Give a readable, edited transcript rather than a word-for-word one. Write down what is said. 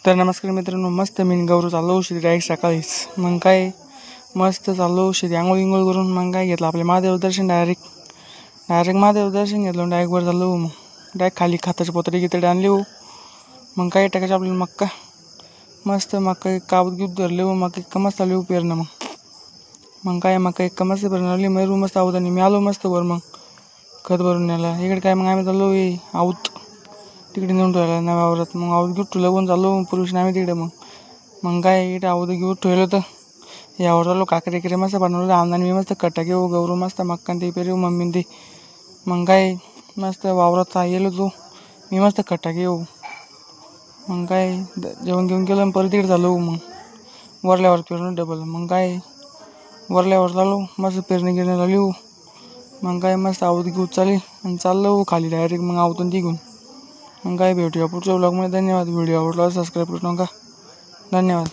तर नमस्कार मित्रांनो, मस्त मी गौरव चाललो शेती डायरेक्ट सकाळीच. मग काय मस्त चाललो शेती आंघोळ करून. मग काय घेतलं आपले महादेव दर्शन डायरेक्ट महादेव दर्शन घेतलं. डायरेक्ट वर चाललो. मग डायरेक्ट खाली खताचे पोतरे गितडे आणले हो. मग काय टाकायचं आपल्याला मक्का, मस्त मक्का काबूत गिबूत धरले हो. मग एक मस्त आले हो पेरणं. मग काय मक्का एक मस्त पेरणं आली. मयूर मस्त आहोत आणि मी आलो मस्त वर. मग खत भरून न्यायला इकडे काय मग आम्ही चाललो आऊत तिकडे नेऊन ठेवायला नव्या वावरात. मग आऊत घेऊन ठेवलं चाललो पुरुष आम्ही तिकडे. मग काय इकडे आऊत घेऊन ठेवलं तर यावर चाललो. काकडे मस्त बनवलं आमदानी. मी मस्त कट्टा घेऊ गौरव मस्त मक्का ते पेरू मम्मी ते. मग काय मस्त वावरात येलो तो मी मस्त कट्टा घेऊ. मग काय जेवण घेऊन केलं परत तिकडे चालू. मग वरल्यावर पेरून डबल. मग काय वरल्यावर चालू मस्त पेरणी गिरणी झाली हो. मग काय मस्त आऊत घेऊ चालेल आणि चाललो खाली डायरेक्ट. मग आवतून तिघून मग काय भेटूया पुढच्या व्लॉगमध्ये. धन्यवाद. व्हिडिओ आवडला सबस्क्राईब करू नका. धन्यवाद.